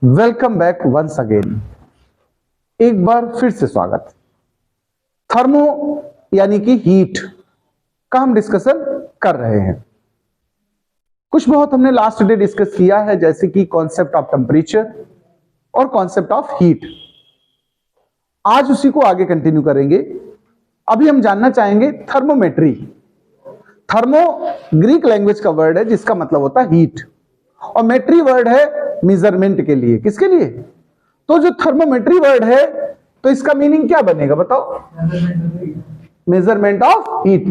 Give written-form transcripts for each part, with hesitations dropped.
Welcome back once again. एक बार फिर से स्वागत। थर्मो यानी कि हीट का हम डिस्कशन कर रहे हैं। कुछ बहुत हमने लास्ट डे डिस्कस किया है, जैसे कि कॉन्सेप्ट ऑफ टेम्परेचर और कॉन्सेप्ट ऑफ हीट। आज उसी को आगे कंटिन्यू करेंगे। अभी हम जानना चाहेंगे थर्मोमेट्री। थर्मो ग्रीक लैंग्वेज का वर्ड है जिसका मतलब होता है हीट, और मेट्री वर्ड है मेजरमेंट के लिए। किसके लिए? तो जो थर्मोमेट्री वर्ड है तो इसका मीनिंग क्या बनेगा बताओ? मेजरमेंट ऑफ हीट,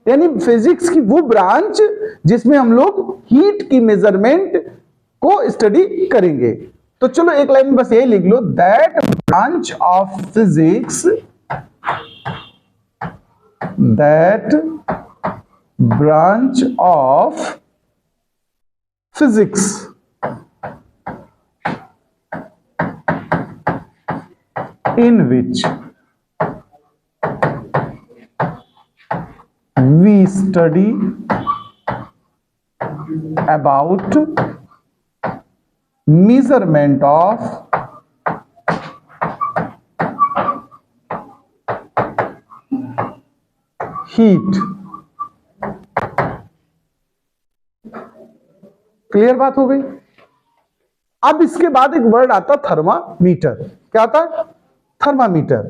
यानी फिजिक्स की वो ब्रांच जिसमें हम लोग हीट की मेजरमेंट को स्टडी करेंगे। तो चलो एक लाइन में बस यही लिख लो, that branch of physics, that branch of physics in which we study about measurement of heat। Clear बात हो गई। अब इसके बाद एक वर्ड आता थर्मामीटर। क्या आता है? थर्मामीटर।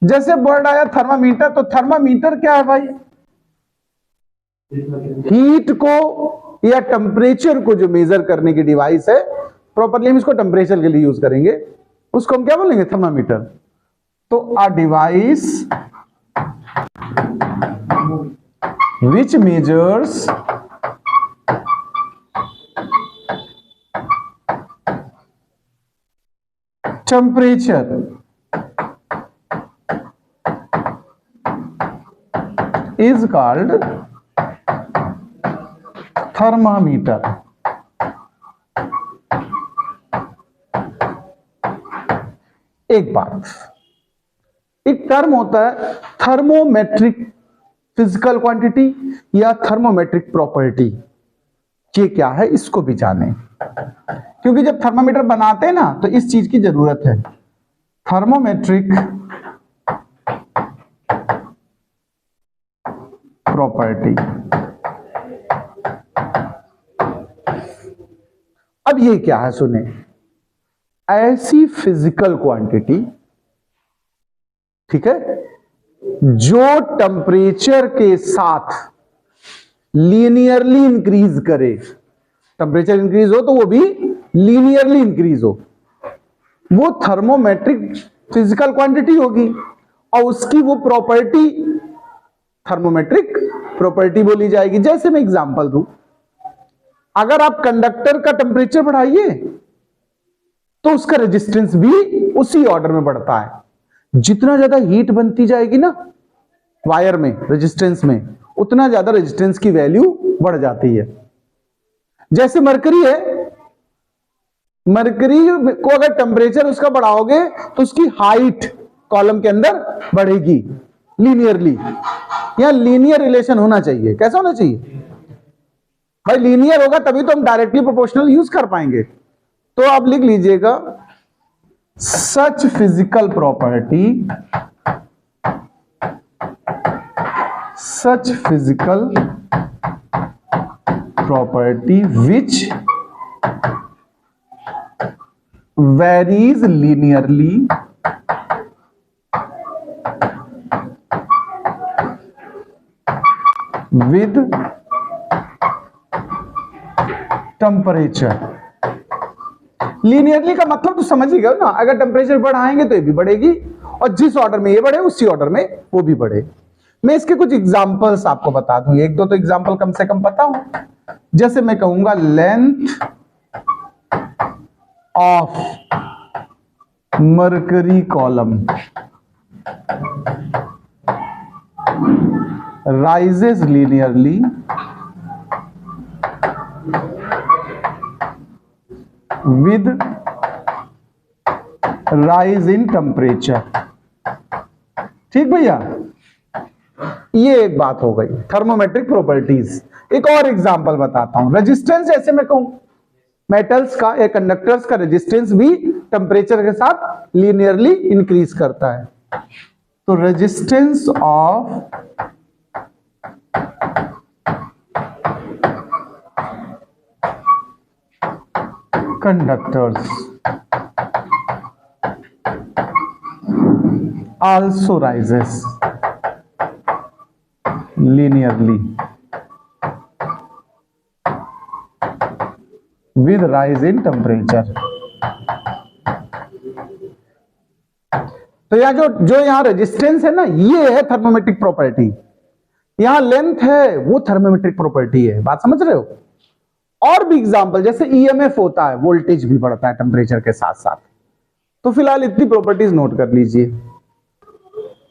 जैसे वर्ड आया थर्मामीटर, तो थर्मामीटर क्या है भाई? हीट को या टेम्परेचर को जो मेजर करने की डिवाइस है, प्रॉपरली हम इसको टेम्परेचर के लिए यूज करेंगे, उसको हम क्या बोलेंगे? थर्मामीटर। तो a device which measures temperature is called thermometer। एक बात, एक टर्म होता है थर्मोमेट्रिक फिजिकल क्वांटिटी या थर्मोमेट्रिक प्रॉपर्टी। ये क्या है इसको भी जाने, क्योंकि जब थर्मामीटर बनाते हैं ना तो इस चीज की जरूरत है। Thermometric property. अब ये क्या है सुने, ऐसी फिजिकल क्वांटिटी, ठीक है, जो टेम्परेचर के साथ लीनियरली इंक्रीज करे। टेम्परेचर इंक्रीज हो तो वो भी लीनियरली इंक्रीज हो, वो थर्मोमेट्रिक फिजिकल क्वांटिटी होगी, और उसकी वो प्रॉपर्टी थर्मोमेट्रिक प्रॉपर्टी बोली जाएगी। जैसे मैं एग्जांपल दूं, अगर आप कंडक्टर का टेम्परेचर बढ़ाइए तो उसका रेजिस्टेंस भी उसी ऑर्डर में बढ़ता है। जितना ज्यादा हीट बनती जाएगी ना वायर में, रेजिस्टेंस में, उतना ज्यादा रेजिस्टेंस की वैल्यू बढ़ जाती है। जैसे मरकरी है, मरकरी को अगर टेम्परेचर उसका बढ़ाओगे तो उसकी हाइट कॉलम के अंदर बढ़ेगी लीनियरली। या लीनियर रिलेशन होना चाहिए। कैसा होना चाहिए भाई? लीनियर होगा तभी तो हम डायरेक्टली प्रोपोर्शनल यूज कर पाएंगे। तो आप लिख लीजिएगा, such physical property, such physical property which varies linearly with temperature। Linearly का मतलब तो समझ ही गए ना, अगर टेम्परेचर बढ़ाएंगे तो ये भी बढ़ेगी, और जिस ऑर्डर में ये बढ़े उसी ऑर्डर में वो भी बढ़े। मैं इसके कुछ एग्जांपल्स आपको बता दूं, एक दो तो एग्जांपल कम से कम पता हो। जैसे मैं कहूंगा length of mercury column rises linearly with rise in temperature. ठीक भैया, ये एक बात हो गई थर्मोमेट्रिक प्रॉपर्टीज एक और एग्जांपल बताता हूं। रेजिस्टेंस ऐसे मैं कहूं, मेटल्स का या कंडक्टर्स का रेजिस्टेंस भी टेम्परेचर के साथ लीनियरली इंक्रीज करता है। तो resistance of conductors also rises linearly with rise in temperature। तो यहां जो यहां रेजिस्टेंस है ना, ये है थर्मोमेट्रिक प्रॉपर्टी। यहां लेंथ है, वो थर्मोमेट्रिक प्रॉपर्टी है। बात समझ रहे हो? और भी एग्जांपल, जैसे ईएमएफ होता है, वोल्टेज भी बढ़ता है टेम्परेचर के साथ साथ। तो फिलहाल इतनी प्रॉपर्टीज नोट कर लीजिए।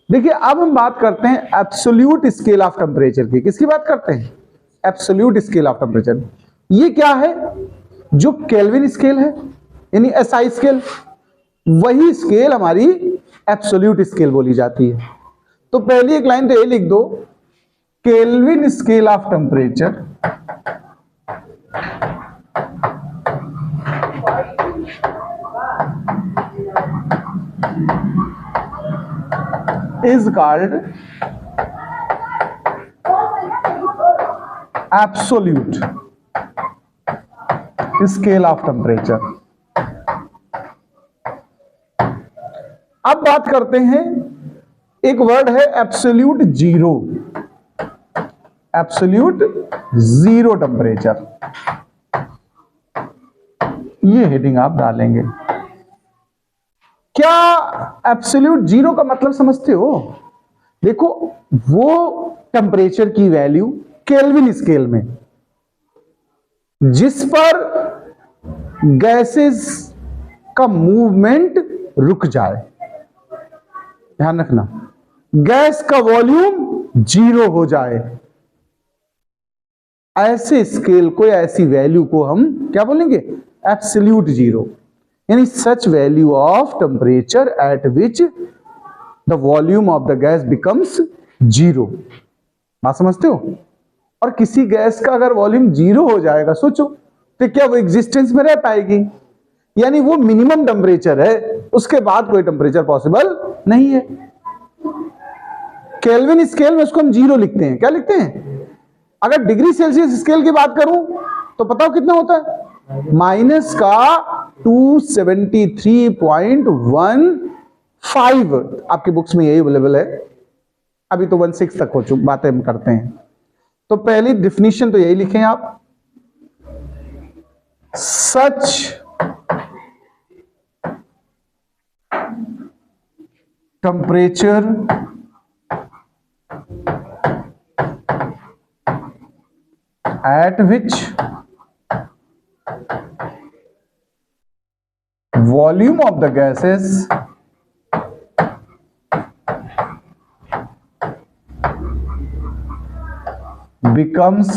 देखिए अब हम बात करते हैं एब्सोल्यूट स्केल ऑफ टेम्परेचर की। किसकी बात करते हैं? Absolute scale of temperature. ये क्या है? जो केल्विन स्केल है, यानी एसआई स्केल, वही स्केल हमारी एब्सोल्यूट स्केल बोली जाती है। तो पहली एक लाइन तो ये लिख दो, kelvin scale of temperature is called absolute scale of temperature। अब बात करते हैं, एक वर्ड है absolute zero. Absolute zero temperature, ये हेडिंग आप डालेंगे। क्या एब्सोल्यूट जीरो का मतलब समझते हो? देखो, वो टेम्परेचर की वैल्यू केल्विन स्केल में जिस पर गैसेस का मूवमेंट रुक जाए। ध्यान रखना, गैस का वॉल्यूम जीरो हो जाए, ऐसे स्केल को या ऐसी वैल्यू को हम क्या बोलेंगे? Absolute zero. यानी such value of temperature at which the volume of the gas becomes zero. बात समझते हो? और किसी गैस का अगर वॉल्यूम जीरो हो जाएगा, सोचो, तो क्या वो एग्जिस्टेंस में रह पाएगी? यानी वो मिनिमम टेम्परेचर है, उसके बाद कोई टेम्परेचर पॉसिबल नहीं है। केल्विन स्केल में उसको हम जीरो लिखते हैं। क्या लिखते हैं? अगर डिग्री सेल्सियस स्केल की बात करूं तो बताओ कितना होता है? माइनस का 273.15। आपकी बुक्स में यही अवेलेबल है। अभी तो 16 तक हो चुकी बातें हम करते हैं। तो पहली डिफिनीशन तो यही लिखें आप, सच temperature at which volume of the gases becomes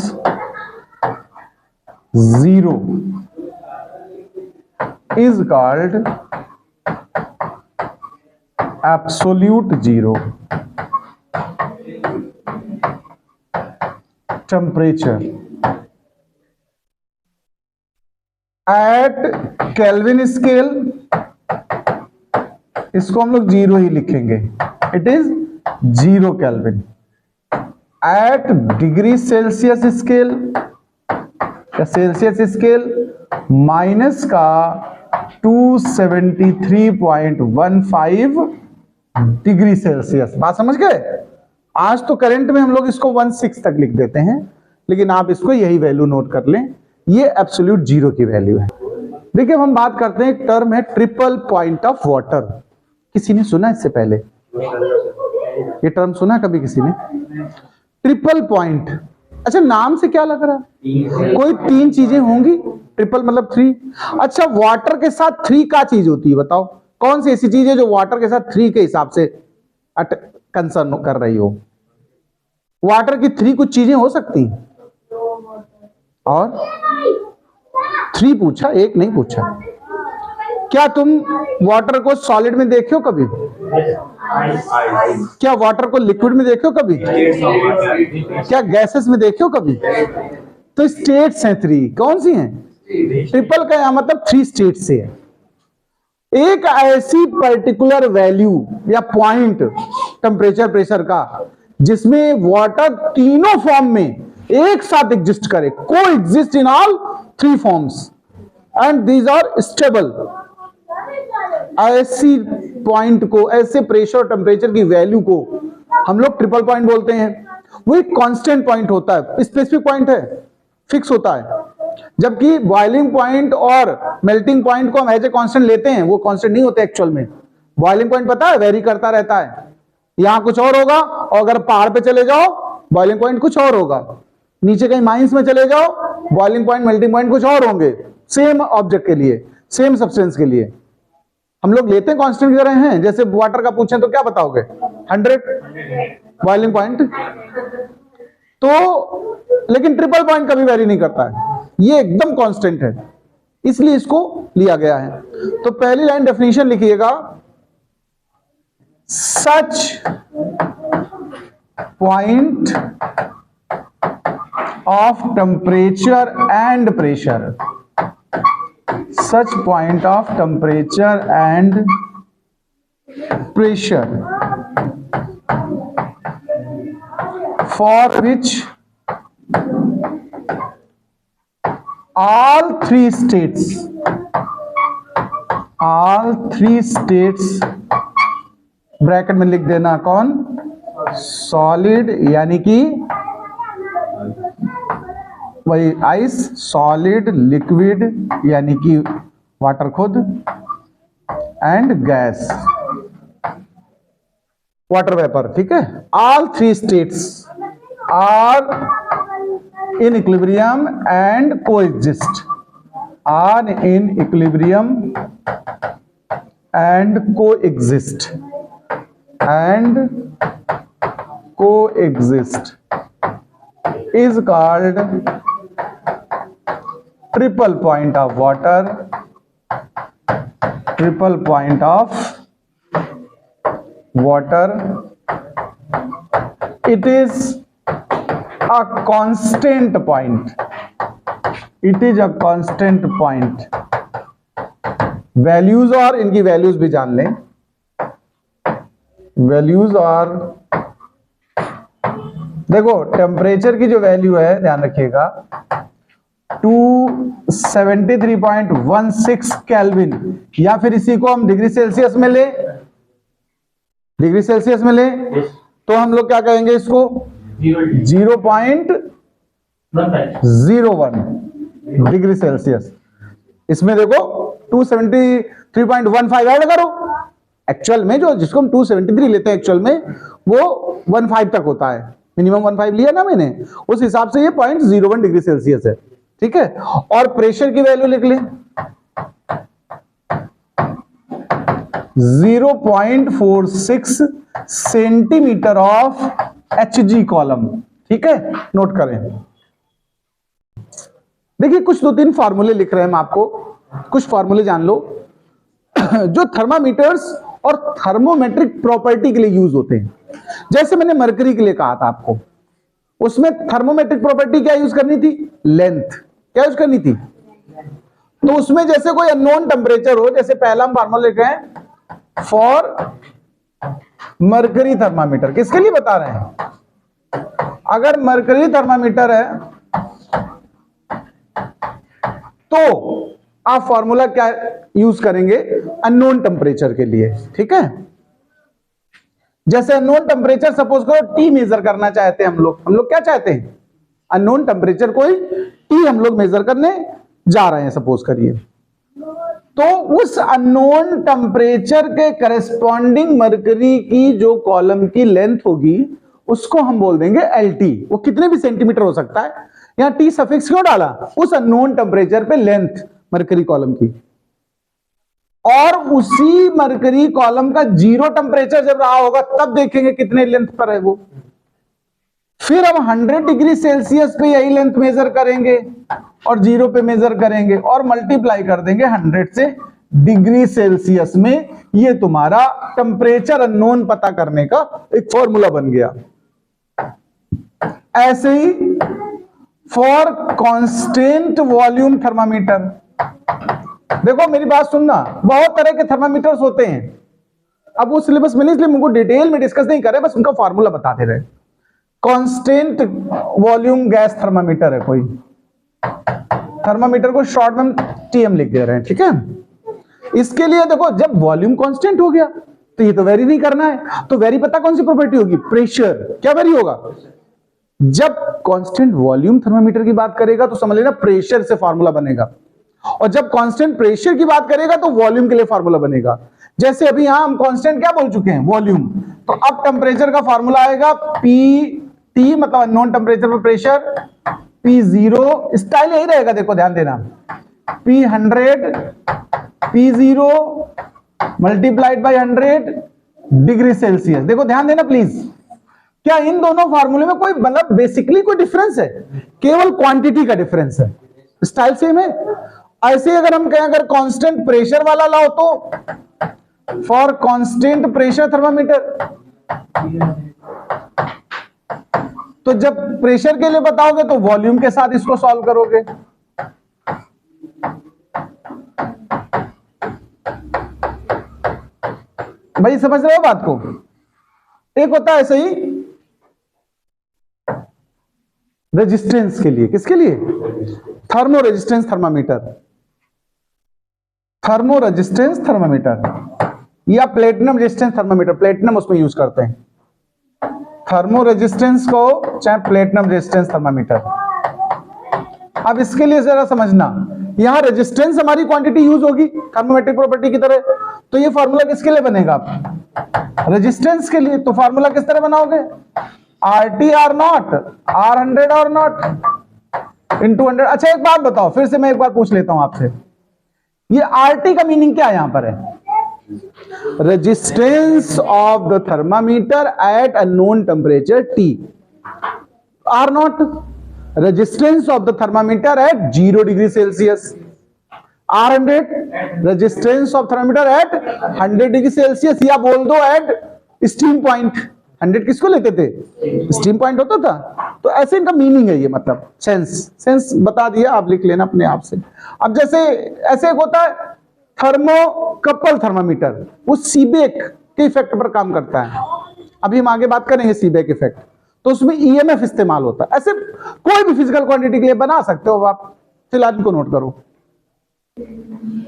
zero is called absolute zero temperature at kelvin scale. इसको हम लोग जीरो ही लिखेंगे, it is zero kelvin. At degree Celsius scale या सेल्सियस स्केल माइनस का 273.15 डिग्री सेल्सियस। बात समझ गए? आज तो करंट में हम लोग इसको 16 तक लिख देते हैं, लेकिन आप इसको यही वैल्यू नोट कर लें, ये एब्सोल्यूट जीरो की वैल्यू है। देखिए, हम बात करते हैं, एक टर्म है ट्रिपल पॉइंट ऑफ वाटर। किसी ने सुना इससे पहले? ये टर्म सुना कभी किसी ने? Triple point. अच्छा, नाम से क्या लग रहा है? कोई तीन चीजें होंगी। ट्रिपल मतलब 3। अच्छा, वाटर के साथ 3 का चीज होती है? बताओ कौन सी ऐसी चीज है जो वाटर के साथ 3 के हिसाब से कंसर्न कर रही हो? वाटर की 3 कुछ चीजें हो सकती हैं। और 3 पूछा, 1 नहीं पूछा। क्या तुम वाटर को सॉलिड में देखे हो कभी? क्या वाटर को लिक्विड में देखे हो कभी? क्या गैसेस में देखे हो कभी? तो स्टेट्स हैं 3, कौन सी हैं? ट्रिपल का यहां मतलब 3 स्टेट से है। एक ऐसी पर्टिकुलर वैल्यू या पॉइंट टेम्परेचर प्रेशर का जिसमें वाटर तीनों फॉर्म में एक साथ एग्जिस्ट करे, coexist in all 3 forms and these are stable. ऐसी पॉइंट को, ऐसे प्रेशर और टेम्परेचर की वैल्यू को हम लोग ट्रिपल पॉइंट बोलते हैं। वो एक कांस्टेंट पॉइंट होता है, स्पेसिफिक पॉइंट है, फिक्स होता है। जबकि बॉइलिंग पॉइंट और मेल्टिंग पॉइंट को हम एज ए कांस्टेंट लेते हैं, वो कांस्टेंट नहीं होते एक्चुअल में। बॉइलिंग पॉइंट पता है वेरी करता रहता है, यहां कुछ और होगा, और अगर पहाड़ पे चले जाओ बॉइलिंग पॉइंट कुछ और होगा, नीचे कहीं माइंस में चले जाओ बॉइलिंग पॉइंट मेल्टिंग पॉइंट कुछ और होंगे, सेम ऑब्जेक्ट के लिए, सेम सब्सटेंस के लिए। हम लोग लेते हैं कांस्टेंट की तरह हैं। जैसे वाटर का पूछें तो क्या बताओगे? 100 बॉइलिंग पॉइंट। तो लेकिन ट्रिपल पॉइंट कभी वेरी नहीं करता है, ये एकदम कांस्टेंट है, इसलिए इसको लिया गया है। तो पहली लाइन डेफिनेशन लिखिएगा, such point of temperature and pressure, such point of temperature and pressure for which all three states bracket में लिख देना कौन? सॉलिड यानी कि वही आइस, सॉलिड लिक्विड यानी कि वाटर खुद, एंड गैस वाटर वेपर, ठीक है। All 3 states are in equilibrium and coexist, are in equilibrium and coexist, is called triple point of water, triple point of water. It is a constant point, it is a constant point. Values, और इनकी values भी जान लें। Values और देखो temperature की जो value है ध्यान रखिएगा 273.16 केल्विन, या फिर इसी को हम डिग्री सेल्सियस में ले, डिग्री सेल्सियस में ले तो हम लोग क्या कहेंगे इसको? 0.01 डिग्री सेल्सियस। इसमें देखो 273.15 ऐड करो, एक्चुअल में जो जिसको हम 273 लेते हैं एक्चुअल में वो 15 तक होता है, मिनिमम 15 लिया ना मैंने, उस हिसाब से ये 0.01 डिग्री सेल्सियस है, ठीक है। और प्रेशर की वैल्यू लिख ले 0.46 सेंटीमीटर ऑफ Hg कॉलम, ठीक है, नोट करें। देखिए कुछ 2-3 फार्मूले लिख रहे हैं हम आपको, कुछ फार्मूले जान लो जो थर्मामीटर्स और थर्मोमेट्रिक प्रॉपर्टी के लिए यूज होते हैं। जैसे मैंने मरकरी के लिए कहा था आपको, उसमें थर्मोमेट्रिक प्रॉपर्टी क्या यूज करनी थी? लेंथ। क्या यूज करनी थी? तो उसमें जैसे कोई अननोन टेम्परेचर हो, जैसे पहला हम फार्मूला लिख रहे हैं फॉर मरकरी थर्मामीटर, किसके लिए बता रहे हैं? अगर मरकरी थर्मामीटर है तो आप फॉर्मूला क्या यूज करेंगे? अननोन टेम्परेचर के लिए, ठीक है। जैसे अननोन टेम्परेचर सपोज करो टी मेजर करना चाहते हैं हम लोग क्या चाहते हैं? अननोन टेम्परेचर कोई टी हम लोग मेजर करने जा रहे हैं सपोज करिए, तो उस अननोन टेम्परेचर के करस्पॉन्डिंग मरकरी की जो कॉलम की लेंथ होगी उसको हम बोल देंगे एलटी। वो कितने भी सेंटीमीटर हो सकता है, यहां टी सफिक्स क्यों डाला? उस अननोन टेम्परेचर पे लेंथ मरकरी कॉलम की, और उसी मरकरी कॉलम का 0 टेम्परेचर जब रहा होगा तब देखेंगे कितने लेंथ पर है वो। फिर हम 100 डिग्री सेल्सियस पे यही लेंथ मेजर करेंगे और 0 पे मेजर करेंगे और मल्टीप्लाई कर देंगे 100 से डिग्री सेल्सियस में। ये तुम्हारा टेम्परेचर अननोन पता करने का एक फॉर्मूला बन गया। ऐसे ही फॉर कांस्टेंट वॉल्यूम थर्मामीटर। देखो मेरी बात सुनना, बहुत तरह के थर्मामीटर्स होते हैं, अब वो सिलेबस में नहीं इसलिए मुझको डिटेल में डिस्कस नहीं कर रहे, बस उनका फॉर्मूला बताते रहे। कांस्टेंट वॉल्यूम गैस थर्मामीटर है कोई, थर्मामीटर को शॉर्ट में टीएम लिख दे रहे हैं, ठीक है। इसके लिए देखो जब वॉल्यूम कांस्टेंट हो गया तो ये तो वेरी नहीं करना है, तो वेरी पता कौन सी प्रॉपर्टी होगी, प्रेशर। क्या वेरी होगा, जब कांस्टेंट वॉल्यूम थर्मामीटर की बात करेगा तो समझ लेना प्रेशर से फार्मूला बनेगा, और जब कांस्टेंट प्रेशर की बात करेगा तो वॉल्यूम के लिए फार्मूला बनेगा। जैसे अभी यहां हम कांस्टेंट क्या बोल चुके हैं, वॉल्यूम, तो अब टेम्परेचर का फार्मूला आएगा पी टी, मतलब नॉन टेम्परेचर पर प्रेशर, P0, स्टाइल यही रहेगा, देखो ध्यान देना, P100 P0 multiplied by 100 degree Celsius. देखो ध्यान देना प्लीज, क्या इन दोनों फार्मूले में कोई मतलब बेसिकली कोई डिफरेंस है, केवल क्वांटिटी का डिफरेंस है, स्टाइल सेम है। ऐसे अगर हम कहें अगर कांस्टेंट प्रेशर वाला लाओ तो फॉर कांस्टेंट प्रेशर थर्मामीटर, तो जब प्रेशर के लिए बताओगे तो वॉल्यूम के साथ इसको सॉल्व करोगे। भाई समझ रहे हो बात को, एक होता है ऐसे ही रेजिस्टेंस के लिए, किसके लिए, thermo resistance thermometer, thermo resistance thermometer या प्लेटिनम रेजिस्टेंस थर्मामीटर, प्लेटिनम उसमें यूज करते हैं, थर्मो रेजिस्टेंस को चाहे प्लेटिनम रेजिस्टेंस थर्मामीटर। अब इसके लिए जरा समझना, यहां रेजिस्टेंस हमारी क्वांटिटी यूज होगी थर्मोमेट्रिक प्रॉपर्टी की तरह, तो ये फार्मूला किसके लिए बनेगा, रेजिस्टेंस के लिए। तो फार्मूला किस तरह बनाओगे, RT R0 R100 R0 into 100। अच्छा एक बात बताओ, फिर से मैं एक बार पूछ लेता हूं आपसे, ये RT का मीनिंग क्या यहां पर है, resistance of the thermometer at a known temperature T। R0 resistance of the thermometer at 0 degree Celsius, R100 resistance of thermometer at 100 degree Celsius, या बोल दो एट स्टीम पॉइंट। 100 किसको लेते थे, स्टीम पॉइंट होता था, तो ऐसे इनका मीनिंग है ये, मतलब सेंस बता दिया, आप लिख लेना अपने आप से। अब जैसे ऐसे एक होता है थर्मोकपल थर्मामीटर, वो सीबेक के इफेक्ट पर काम करता है, अभी हम आगे बात करेंगे सीबेक इफेक्ट, तो उसमें ईएमएफ इस्तेमाल होता है। ऐसे कोई भी फिजिकल क्वांटिटी के लिए बना सकते हो आप, फिलहाल इनको नोट करो।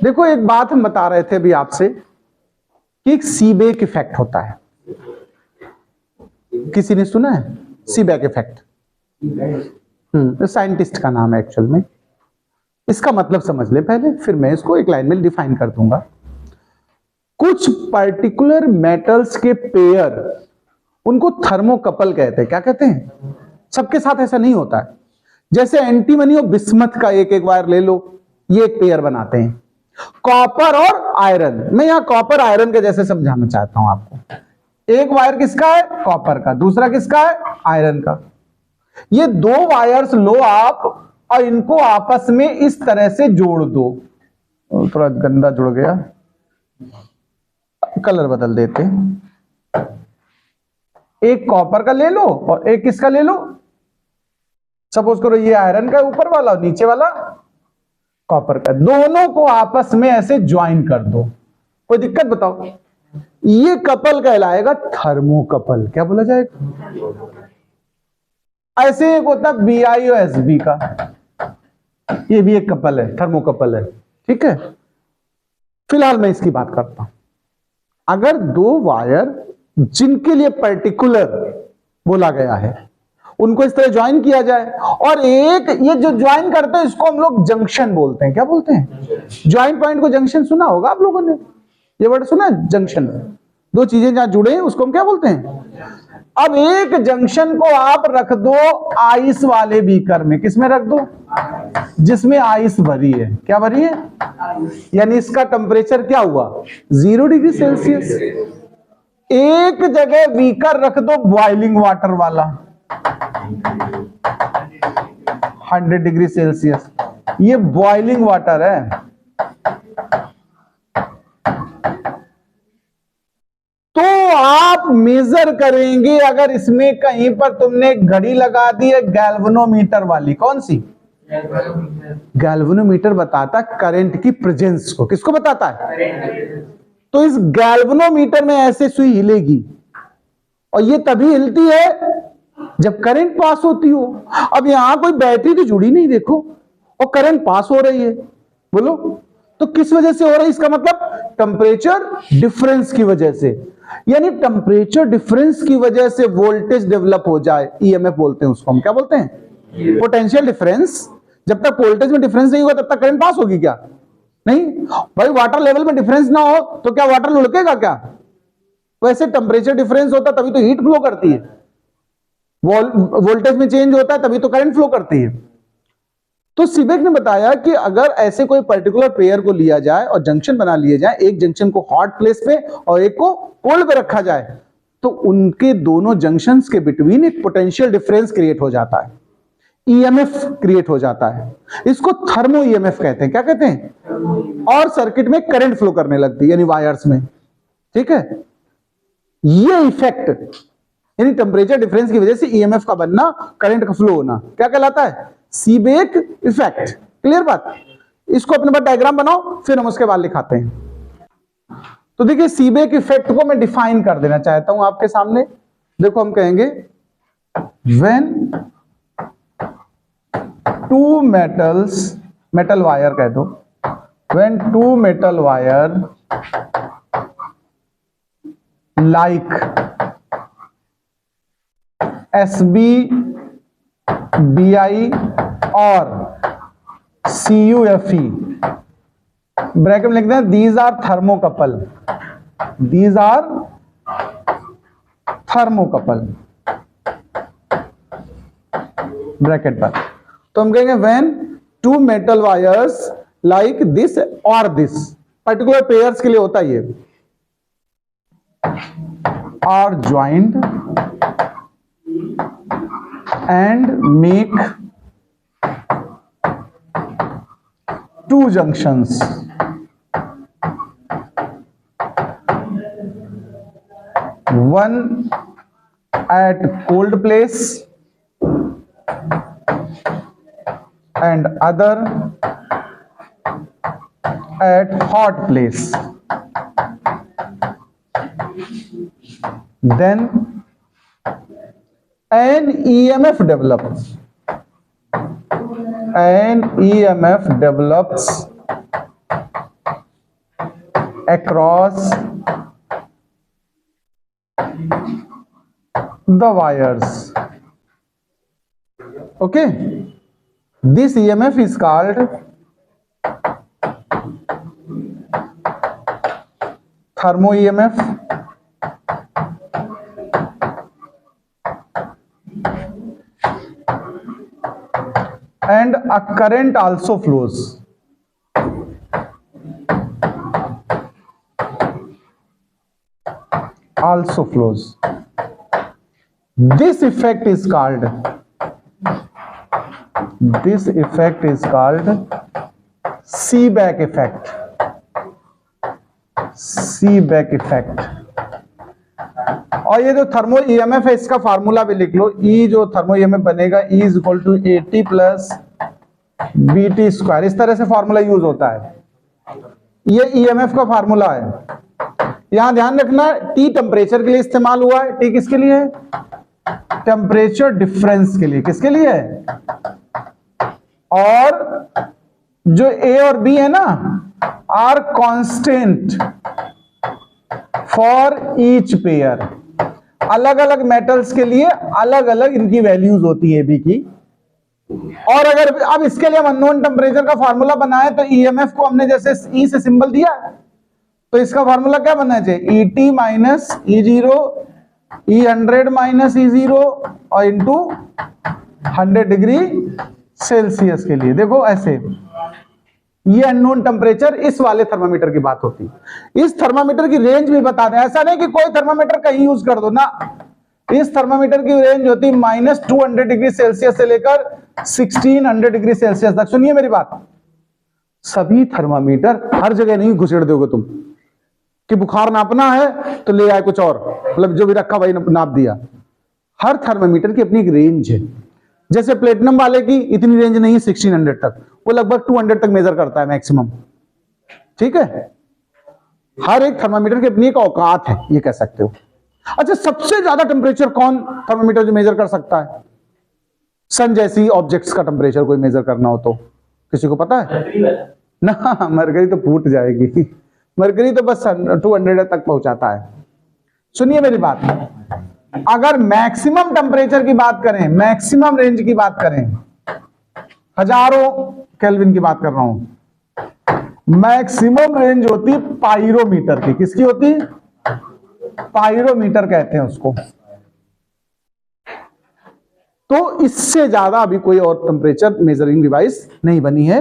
देखो एक बात हम बता रहे थे अभी आपसे कि एक सीबेक इफेक्ट होता है, किसी ने सुना है सीबेक इफेक्ट, साइंटिस्ट का नाम है एक्चुअल में। इसका मतलब समझ ले पहले, फिर मैं इसको एक लाइन में डिफाइन कर दूंगा। कुछ पर्टिकुलर मेटल्स के पेयर, उनको थर्मोकपल कहते हैं। क्या कहते हैं, सबके साथ ऐसा नहीं होता है, जैसे एंटीमनी और बिस्मथ का एक एक वायर ले लो, ये एक पेयर बनाते हैं, कॉपर और आयरन। मैं यहां कॉपर आयरन के जैसे समझाना चाहता हूं आपको, एक वायर किसका है, कॉपर का, दूसरा किसका है, आयरन का। ये दो वायर्स लो आप और इनको आपस में इस तरह से जोड़ दो, थोड़ा गंदा जुड़ गया, कलर बदल देते, एक कॉपर का ले लो और एक किसका ले लो, सपोज करो ये आयरन का ऊपर वाला और नीचे वाला कॉपर का, दोनों को आपस में ऐसे ज्वाइन कर दो। कोई दिक्कत बताओ, ये कपल कहलाएगा थर्मोकपल। क्या बोला जाएगा, ऐसे एक होता है BiO-SB का, ये भी एक कपल है, थर्मोकपल है, ठीक है। फिलहाल मैं इसकी बात करता हूं, अगर दो वायर जिनके लिए पर्टिकुलर बोला गया है उनको इस तरह ज्वाइन किया जाए, और एक ये जो ज्वाइन करते हैं इसको हम लोग जंक्शन बोलते हैं। क्या बोलते हैं, ज्वाइन पॉइंट को जंक्शन सुना होगा आप लोगों ने, ये वर्ड सुना है, जंक्शन। दो चीजें जहां जुड़े हैं उसको हम क्या बोलते हैं। अब एक जंक्शन को आप रख दो आइस वाले बीकर में, किसमें रख दो, जिसमें आइस भरी है। क्या भरी है, यानी इसका टेम्परेचर क्या हुआ, 0 डिग्री सेल्सियस। एक जगह बीकर रख दो बॉइलिंग वाटर वाला, 100 डिग्री सेल्सियस, ये बॉइलिंग वाटर है। तो आप आप मेजर करेंगे अगर इसमें कहीं पर तुमने घड़ी लगा दी है गैल्वेनोमीटर वाली, कौन सी? गैल्वेनोमीटर बताता करंट की प्रेजेंस को, किसको बताता है? तो इस गैल्वेनोमीटर में ऐसे सुई हिलेगी और ये तभी हिलती है जब करंट पास होती हो। अब यहां कोई बैटरी तो जुड़ी नहीं देखो, और करंट पास हो रही है, बोलो तो किस वजह से हो रही है? इसका मतलब टेम्परेचर डिफरेंस की वजह से, यानी टेम्परेचर डिफरेंस की वजह से वोल्टेज डेवलप हो जाए, ईएमएफ बोलते हैं उसको। हम क्या बोलते हैं? Potential difference. जब तक वोल्टेज में डिफरेंस नहीं होगा तब तक करंट पास होगी क्या? नहीं भाई। वाटर लेवल में डिफरेंस ना हो तो क्या वाटर लुढ़केगा क्या? वैसे टेम्परेचर डिफरेंस होता तभी तो हीट फ्लो करती है, वोल्टेज में चेंज होता है तभी तो करंट फ्लो करती है। तो सीबेक ने बताया कि अगर ऐसे कोई पर्टिकुलर पेयर को लिया जाए और जंक्शन बना लिए जाए, एक जंक्शन को हॉट प्लेस पे और एक को कोल्ड पे रखा जाए, तो उनके दोनों जंक्शंस के बिटवीन एक पोटेंशियल डिफरेंस क्रिएट हो जाता है, ईएमएफ क्रिएट हो जाता है। इसको थर्मो ईएमएफ कहते हैं। क्या कहते हैं? और सर्किट में करंट फ्लो करने लगती है, यानी वायर्स में। ठीक है, ये इफेक्ट यानी टेम्परेचर डिफरेंस की वजह से ईएमएफ का बनना, करंट का फ्लो होना, क्या कहलाता है? Seebeck effect. क्लियर बात? इसको अपने पास डायग्राम बनाओ, फिर हम उसके बाद लिखाते हैं। तो देखिए, सीबेक इफेक्ट को मैं डिफाइन कर देना चाहता हूं आपके सामने। देखो, हम कहेंगे when two metals, metal wire कह दो, when two metal wire like SB, BI और CUFE, ब्रैकेट में लिखते हैं these are thermocouple, these are thermocouple bracket पर। तो हम कहेंगे when two metal wires like this or this, particular pairs के लिए होता है ये, are joined and make two junctions, one at cold place and other at hot place. Then an EMF develops. An EMF develops across the wires. Okay, this EMF is called thermo EMF. And a current also flows. Also flows. This effect is called Seebeck effect. Seebeck effect. और ये जो thermo EMF है इसका formula भी लिख लो। E जो thermo EMF बनेगा E is equal to AT plus BT square. इस तरह से फार्मूला यूज होता है। ये ईएमएफ का फार्मूला है। यहां ध्यान रखना, T टेम्परेचर के लिए इस्तेमाल हुआ है। T किसके लिए है? टेम्परेचर डिफरेंस के लिए। किसके लिए है? और जो A और B है ना, are constant for each pair. अलग अलग मेटल्स के लिए अलग अलग इनकी वैल्यूज होती है बी की। और अगर अब इसके लिए हम अननोन टेम्परेचर का फार्मूला बनाए तो ईएमएफ को हमने जैसे ई से सिंबल दिया, तो इसका फार्मूला क्या बनना चाहिए? ET minus E0, E100 minus E0 और इंटू 100 डिग्री सेल्सियस के लिए। देखो ऐसे, ये अननोन टेम्परेचर इस वाले थर्मामीटर की बात होती है। इस थर्मामीटर की रेंज भी बता दें, ऐसा नहीं कि कोई थर्मामीटर कहीं यूज कर दो ना। इस थर्मामीटर की रेंज होती है -200 डिग्री सेल्सियस से लेकर 1600 डिग्री सेल्सियस तक। सुनिए मेरी बात, सभी थर्मामीटर हर जगह नहीं घुसेड़ दोगे तुम। कि बुखार नापना है तो ले आए कुछ और, मतलब जो भी रखा वही नाप दिया। हर थर्मामीटर की अपनी एक रेंज है। जैसे प्लेटिनम वाले की इतनी रेंज नहीं है 1600 तक, वो लगभग 200 तक मेजर करता है मैक्सिमम। ठीक है, हर एक थर्मामीटर की अपनी एक औकात है, ये कह सकते हो। अच्छा, सबसे ज्यादा टेम्परेचर कौन थर्मामीटर जो मेजर कर सकता है? सन जैसी ऑब्जेक्ट्स का टेम्परेचर कोई मेजर करना हो तो किसी को पता है ना? मरकरी तो फूट जाएगी, मरकरी तो बस 200 तक पहुंचाता है। सुनिए मेरी बात, अगर मैक्सिमम टेम्परेचर की बात करें, मैक्सिमम रेंज की बात करें, हजारों केल्विन की बात कर रहा हूं, मैक्सिमम रेंज होती है पाइरोमीटर की। किसकी होती है? पाइरोमीटर कहते हैं उसको। तो इससे ज्यादा अभी कोई और टेम्परेचर मेजरिंग डिवाइस नहीं बनी है।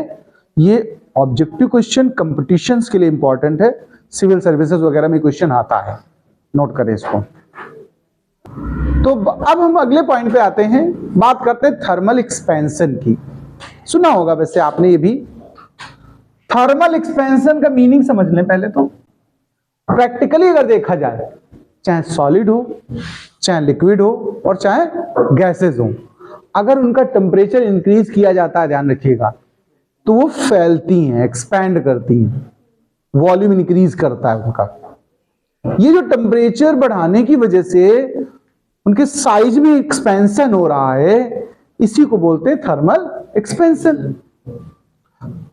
ये ऑब्जेक्टिव क्वेश्चन कंपटीशंस के लिए इंपॉर्टेंट है, सिविल सर्विसेज वगैरह में क्वेश्चन आता है, नोट करें इसको। तो अब हम अगले पॉइंट पे आते हैं, बात करते हैं थर्मल एक्सपेंशन की। सुना होगा वैसे आपने ये भी। थर्मल एक्सपेंशन का मीनिंग समझ लें पहले तो। प्रैक्टिकली अगर देखा जाए, चाहे सॉलिड हो, चाहे लिक्विड हो और चाहे गैसेस हो, अगर उनका टेम्परेचर इंक्रीज किया जाता है, ध्यान रखिएगा, तो वो फैलती हैं, एक्सपैंड करती हैं, वॉल्यूम इंक्रीज करता है उनका। ये जो टेम्परेचर बढ़ाने की वजह से उनके साइज में एक्सपेंशन हो रहा है, इसी को बोलते हैं थर्मल एक्सपेंशन।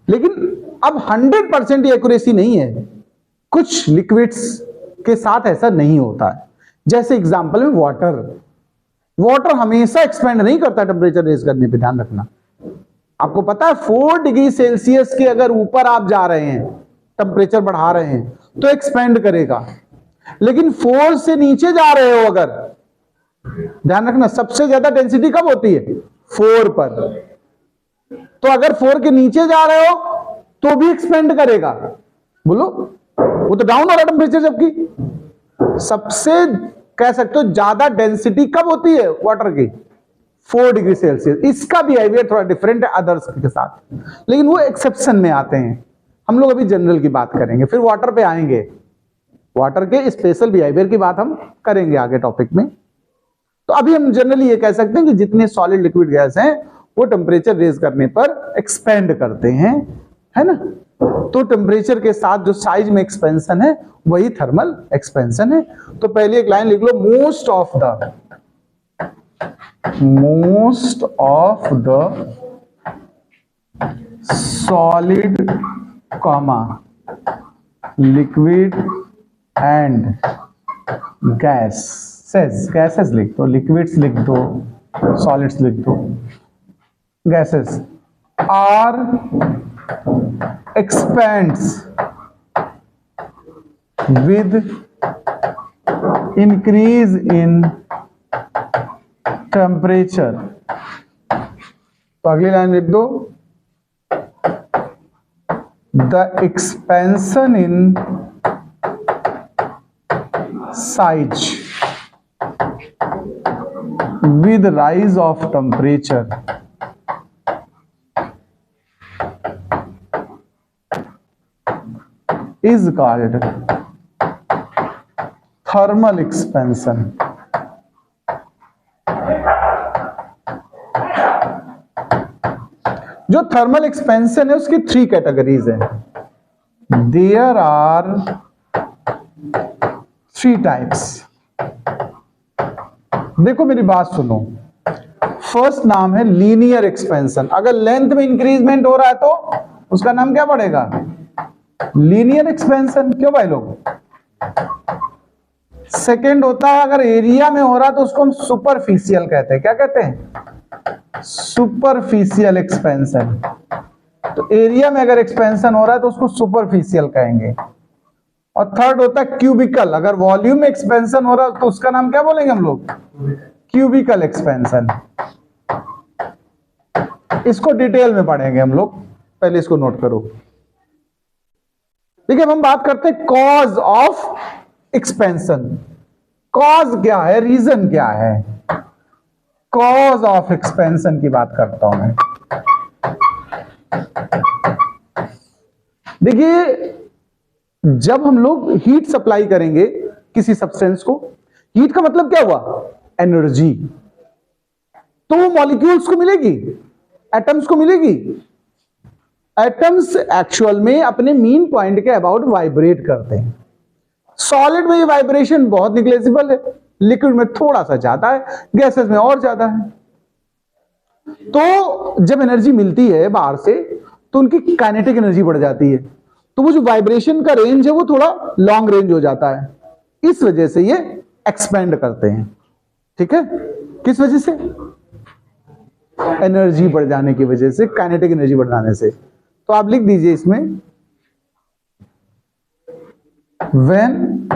लेकिन अब 100% एक्यूरेसी नहीं है, कुछ लिक्विड्स के साथ ऐसा नहीं होता है। जैसे एग्जांपल में वाटर हमेशा एक्सपेंड नहीं करता टेम्परेचर रेज करने पे, ध्यान रखना। आपको पता है 4 डिग्री सेल्सियस के अगर ऊपर आप जा रहे हैं, टेम्परेचर बढ़ा रहे हैं, तो एक्सपेंड करेगा। लेकिन 4 से नीचे जा रहे हो अगर, ध्यान रखना, सबसे ज्यादा डेंसिटी कब होती है? 4 पर। तो अगर 4 के नीचे जा रहे हो तो भी एक्सपेंड करेगा। बोलो, वो तो डाउन हो रहा टेम्परेचर, जबकि सबसे कह सकते हो ज्यादा डेंसिटी कब होती है वाटर की? 4 डिग्री सेल्सियस। इसका बिहेवियर थोड़ा डिफरेंट है अदर्स के साथ, लेकिन वो एक्सेप्शन में आते हैं। हम लोग अभी जनरल की बात करेंगे, फिर वाटर पे आएंगे, वाटर के स्पेशल बिहेवियर की बात हम करेंगे आगे टॉपिक में। तो अभी हम जनरली ये कह सकते हैं कि जितने सॉलिड लिक्विड गैस हैं वो टेम्परेचर रेज करने पर एक्सपेंड करते हैं, है ना? तो टेम्परेचर के साथ जो साइज में एक्सपेंशन है वही थर्मल एक्सपेंशन है। तो पहले एक लाइन लिख लो, most of the solid comma liquid and gases लिख दो, लिक्विड्स लिख दो, सॉलिड्स लिख दो, gases are expands with increase in temperature। तो अगली लाइन लिख दो, the expansion in size with rise of temperature is called thermal expansion। जो थर्मल एक्सपेंशन है उसकी 3 कैटेगरीज हैं। There are 3 types. देखो मेरी बात सुनो, फर्स्ट नाम है लीनियर एक्सपेंशन। अगर लेंथ में इंक्रीजमेंट हो रहा है तो उसका नाम क्या पड़ेगा? Linear expansion. क्यों भाई लोग? सेकेंड होता है अगर एरिया में हो रहा तो उसको हम सुपरफिशियल कहते हैं। क्या कहते हैं? Superficial expansion. तो एरिया में अगर एक्सपेंशन हो रहा है तो उसको सुपरफिशियल कहेंगे। और थर्ड होता है क्यूबिकल। अगर वॉल्यूम में एक्सपेंशन हो रहा है तो उसका नाम क्या बोलेंगे हम लोग? Cubicle expansion. इसको डिटेल में पढ़ेंगे हम लोग, पहले इसको नोट करो। देखिए, हम बात करते हैं कॉज ऑफ एक्सपेंशन। कॉज क्या है, रीजन क्या है? कॉज ऑफ एक्सपेंशन की बात करता हूं मैं। देखिए, जब हम लोग हीट सप्लाई करेंगे किसी सब्सटेंस को, हीट का मतलब क्या हुआ, एनर्जी, तो वो मॉलिक्यूल्स को मिलेगी, एटम्स को मिलेगी। एटम्स एक्चुअल में अपने मीन पॉइंट के अबाउट वाइब्रेट करते हैं। सॉलिड में ये वाइब्रेशन बहुत निग्लेजिबल है, लिक्विड में थोड़ा सा ज्यादा है, गैसेस में और ज्यादा है। तो जब एनर्जी मिलती है बाहर से तो उनकी काइनेटिक एनर्जी बढ़ जाती है, तो वो जो वाइब्रेशन का रेंज है वो थोड़ा लॉन्ग रेंज हो जाता है। इस वजह से ये एक्सपेंड करते हैं। ठीक है, किस वजह से, एनर्जी बढ़ जाने की वजह से, काइनेटिक एनर्जी बढ़ जाने से। तो आप लिख दीजिए इसमें, when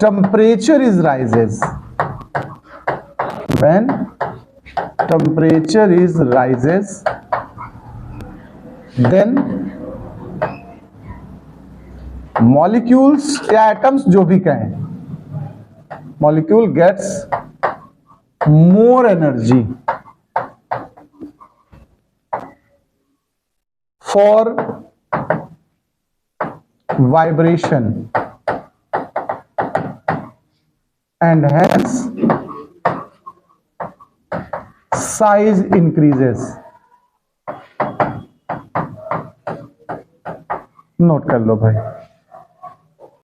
temperature is rises, when temperature is rises then molecules या एटम्स जो भी कहें, molecule gets more energy for vibration and hence size increases। Note कर लो भाई।